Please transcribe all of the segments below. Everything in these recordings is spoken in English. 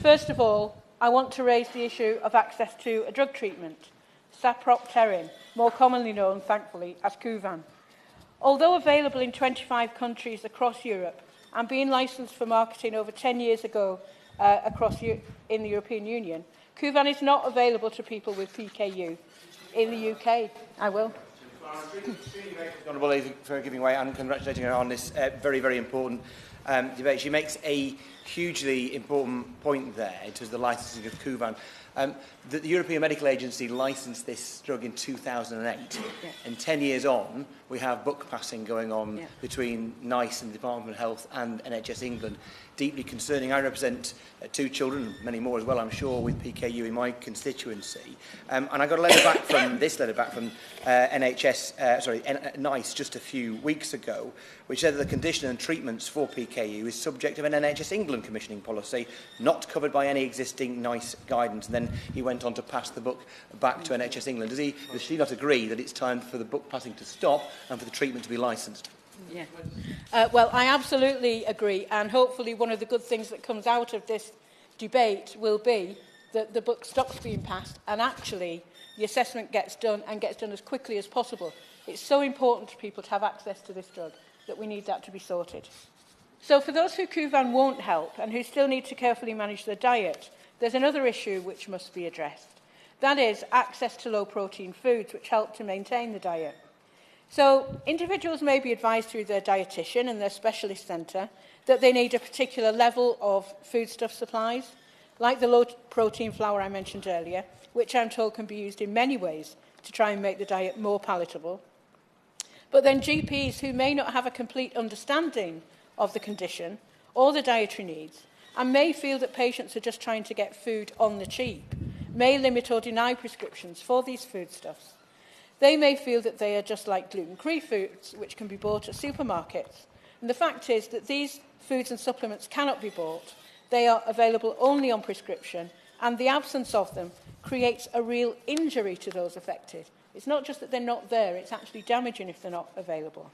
First of all, I want to raise the issue of access to a drug treatment, sapropterin, more commonly known, thankfully, as Kuvan. Although available in 25 countries across Europe and being licensed for marketing over 10 years ago in the European Union, Kuvan is not available to people with PKU in the UK. I will. Honourable Lady, for giving way and congratulating her on this very, very important debate. She makes a hugely important point there in terms of the licensing of Kuvan. The European Medical Agency licensed this drug in 2008, and 10 years on, we have book passing going on between NICE and the Department of Health and NHS England. Deeply concerning. I represent 2 children, many more as well, I'm sure, with PKU in my constituency. And I got a letter back from NICE just a few weeks ago, which said that the condition and treatments for PKU is subject of an NHS England commissioning policy, not covered by any existing NICE guidance. And then he went on to pass the book back to NHS England. Does she not agree that it's time for the book passing to stop and for the treatment to be licensed? Yeah. Well, I absolutely agree, and hopefully one of the good things that comes out of this debate will be that the book stops being passed and actually the assessment gets done and gets done as quickly as possible. It's so important to people to have access to this drug that we need that to be sorted. So for those who Kuvan won't help and who still need to carefully manage their diet, there's another issue which must be addressed. That is access to low-protein foods which help to maintain the diet. So individuals may be advised through their dietitian and their specialist centre that they need a particular level of foodstuff supplies, like the low-protein flour I mentioned earlier, which I'm told can be used in many ways to try and make the diet more palatable. But then GPs who may not have a complete understanding of the condition or the dietary needs and may feel that patients are just trying to get food on the cheap may limit or deny prescriptions for these foodstuffs. They may feel that they are just like gluten-free foods, which can be bought at supermarkets. And the fact is that these foods and supplements cannot be bought. They are available only on prescription, and the absence of them creates a real injury to those affected. It's not just that they're not there, it's actually damaging if they're not available.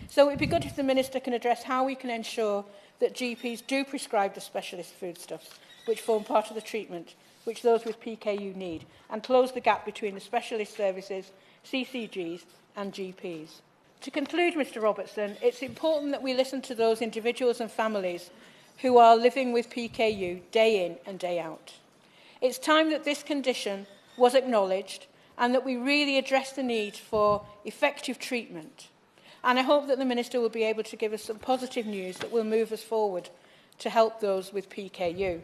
So it would be good if the Minister can address how we can ensure that GPs do prescribe the specialist foodstuffs, which form part of the treatment, which those with PKU need, and close the gap between the specialist services, CCGs and GPs. To conclude, Mr Robertson, it's important that we listen to those individuals and families who are living with PKU day in and day out. It's time that this condition was acknowledged and that we really address the need for effective treatment. And I hope that the Minister will be able to give us some positive news that will move us forward to help those with PKU.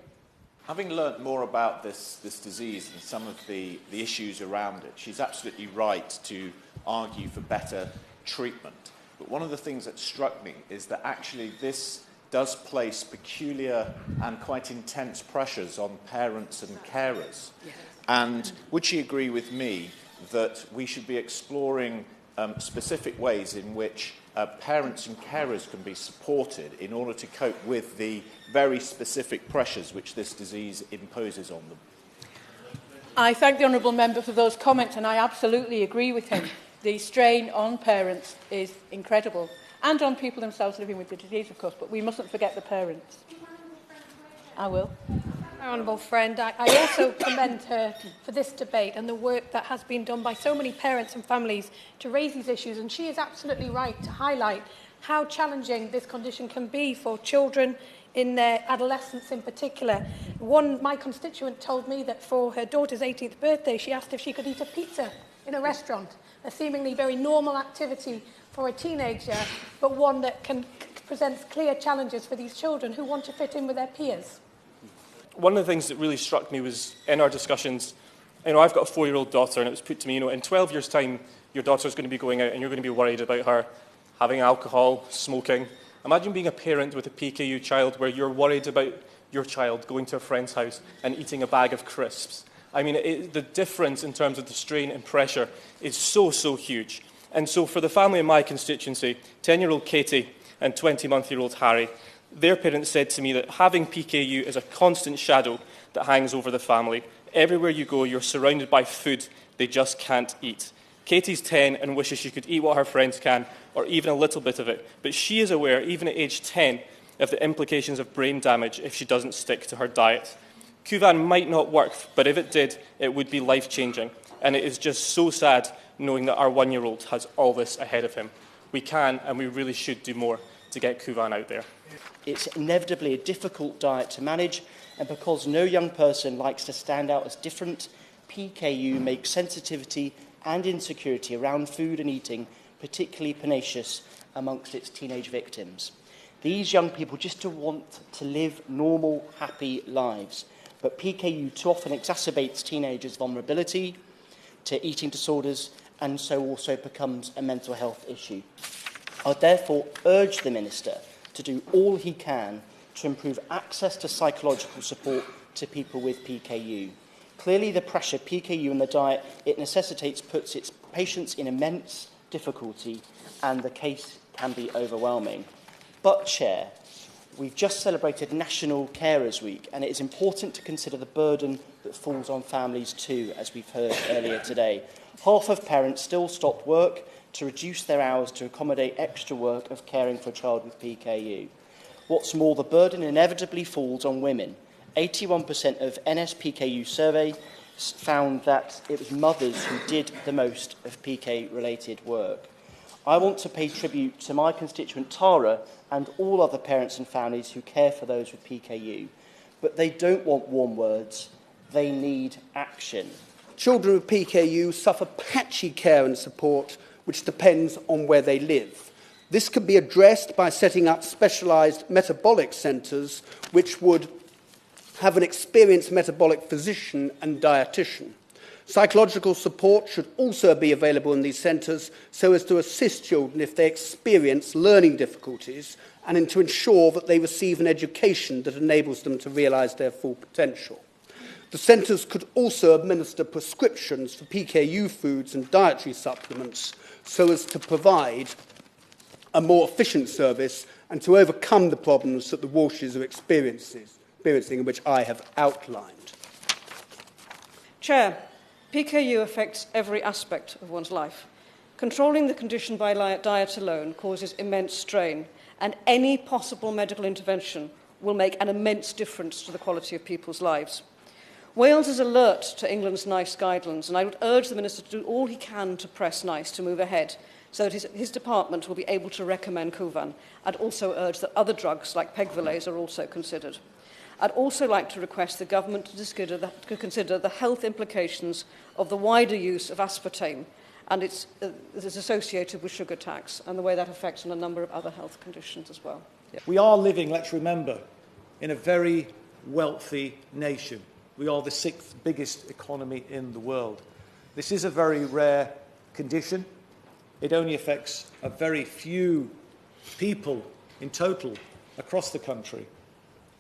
Having learnt more about this disease and some of the issues around it, she's absolutely right to argue for better treatment. But one of the things that struck me is that actually this does place peculiar and quite intense pressures on parents and carers. And would she agree with me that we should be exploring specific ways in which parents and carers can be supported in order to cope with the very specific pressures which this disease imposes on them? I thank the Honourable Member for those comments, and I absolutely agree with him. The strain on parents is incredible, and on people themselves living with the disease, of course, but we mustn't forget the parents. I will. My honourable friend, I also commend her for this debate and the work that has been done by so many parents and families to raise these issues. And she is absolutely right to highlight how challenging this condition can be for children in their adolescence in particular. My constituent told me that for her daughter's 18th birthday, she asked if she could eat a pizza in a restaurant, a seemingly very normal activity for a teenager, but one that presents clear challenges for these children who want to fit in with their peers. One of the things that really struck me was in our discussions, I've got a 4-year-old daughter, and it was put to me, in 12 years' time, your daughter's going to be going out and you're going to be worried about her having alcohol, smoking. Imagine being a parent with a PKU child where you're worried about your child going to a friend's house and eating a bag of crisps. The difference in terms of the strain and pressure is so huge. And so for the family in my constituency, 10-year-old Katie and 20-month-old Harry, their parents said to me that having PKU is a constant shadow that hangs over the family. Everywhere you go, you're surrounded by food they just can't eat. Katie's 10 and wishes she could eat what her friends can, or even a little bit of it. But she is aware, even at age 10, of the implications of brain damage if she doesn't stick to her diet. Kuvan might not work, but if it did, it would be life-changing. And it is just so sad knowing that our 1-year-old has all this ahead of him. We can and we really should do more to get Kuvan out there. It's inevitably a difficult diet to manage, and because no young person likes to stand out as different, PKU makes sensitivity and insecurity around food and eating particularly pernicious amongst its teenage victims. These young people just want to live normal, happy lives, but PKU too often exacerbates teenagers' vulnerability to eating disorders and so also becomes a mental health issue. I therefore urge the Minister to do all he can to improve access to psychological support to people with PKU. Clearly, the pressure PKU and the diet it necessitates puts its patients in immense difficulty, and the case can be overwhelming. But, Chair, we've just celebrated National Carers Week, and it is important to consider the burden that falls on families too, as we've heard earlier today. Half of parents still stop work to reduce their hours to accommodate extra work of caring for a child with PKU. What's more, the burden inevitably falls on women. 81% of NSPKU survey found that it was mothers who did the most of PK-related work. I want to pay tribute to my constituent Tara and all other parents and families who care for those with PKU. But they don't want warm words, they need action. Children with PKU suffer patchy care and support, which depends on where they live. This could be addressed by setting up specialised metabolic centres, which would have an experienced metabolic physician and dietitian. Psychological support should also be available in these centres so as to assist children if they experience learning difficulties and to ensure that they receive an education that enables them to realise their full potential. The centres could also administer prescriptions for PKU foods and dietary supplements so as to provide a more efficient service and to overcome the problems that the Walshes are experiencing, which I have outlined. Chair, PKU affects every aspect of one's life. Controlling the condition by diet alone causes immense strain, and any possible medical intervention will make an immense difference to the quality of people's lives. Wales is alert to England's NICE guidelines, and I would urge the Minister to do all he can to press NICE to move ahead so that his department will be able to recommend Kuvan. I'd also urge that other drugs like Pegvilase are also considered. I'd also like to request the government to consider the health implications of the wider use of aspartame and its associated with sugar tax and the way that affects on a number of other health conditions as well. Yeah. We are living, let's remember, in a very wealthy nation. We are the 6th biggest economy in the world. This is a very rare condition. It only affects a very few people in total across the country.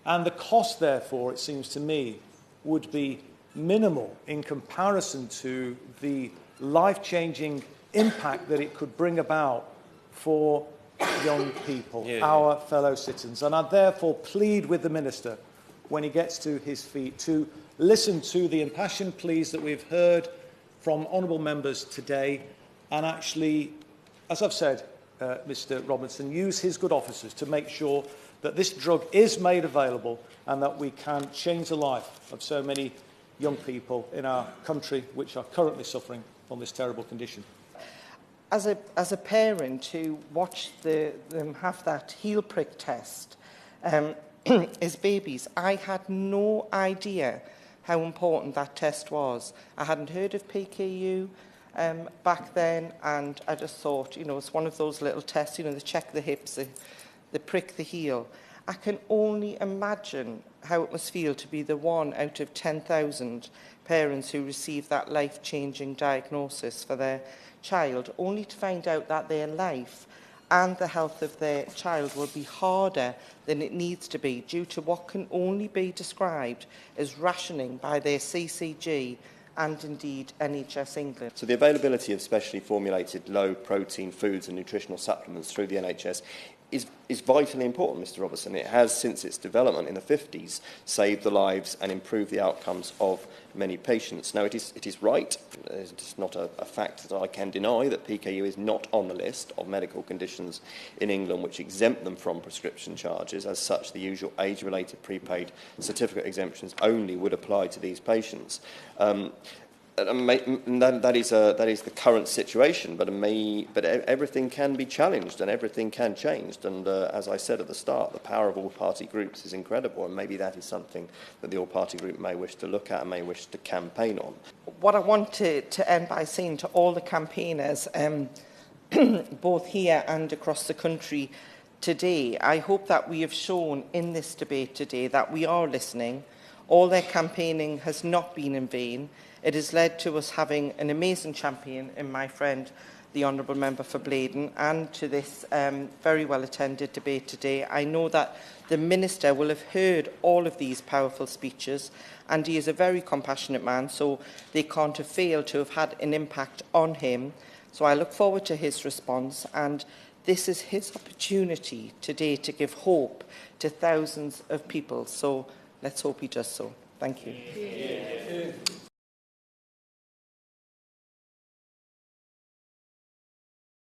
And the cost, therefore, it seems to me, would be minimal in comparison to the life-changing impact that it could bring about for young people, our fellow citizens. And I therefore plead with the Minister, when he gets to his feet, to listen to the impassioned pleas that we've heard from honourable members today and actually, as I've said, Mr Robinson, use his good offices to make sure that this drug is made available and that we can change the life of so many young people in our country which are currently suffering from this terrible condition. As a parent who watched them have that heel prick test as babies, I had no idea how important that test was. I hadn't heard of PKU back then, and I just thought, you know, it's one of those little tests, you know, they check the hips, they prick the heel. I can only imagine how it must feel to be the 1 out of 10,000 parents who receive that life-changing diagnosis for their child, only to find out that their life and the health of their child will be harder than it needs to be due to what can only be described as rationing by their CCG and indeed NHS England. So the availability of specially formulated low-protein foods and nutritional supplements through the NHS is vitally important, Mr Robertson. It has, since its development in the 50s, saved the lives and improved the outcomes of many patients. Now, it is right, it's not a fact that I can deny, that PKU is not on the list of medical conditions in England which exempt them from prescription charges. As such, the usual age-related prepaid certificate exemptions only would apply to these patients. That is the current situation, but everything can be challenged and everything can change. And as I said at the start, the power of all-party groups is incredible, and maybe that is something that the all-party group may wish to look at and may wish to campaign on. What I want to end by saying to all the campaigners, both here and across the country today, I hope that we have shown in this debate today that we are listening. All their campaigning has not been in vain. It has led to us having an amazing champion in my friend, the Honourable Member for Blaydon, and to this very well-attended debate today. I know that the Minister will have heard all of these powerful speeches, and he is a very compassionate man, so they can't have failed to have had an impact on him. So I look forward to his response, and this is his opportunity today to give hope to thousands of people. So let's hope he does so. Thank you.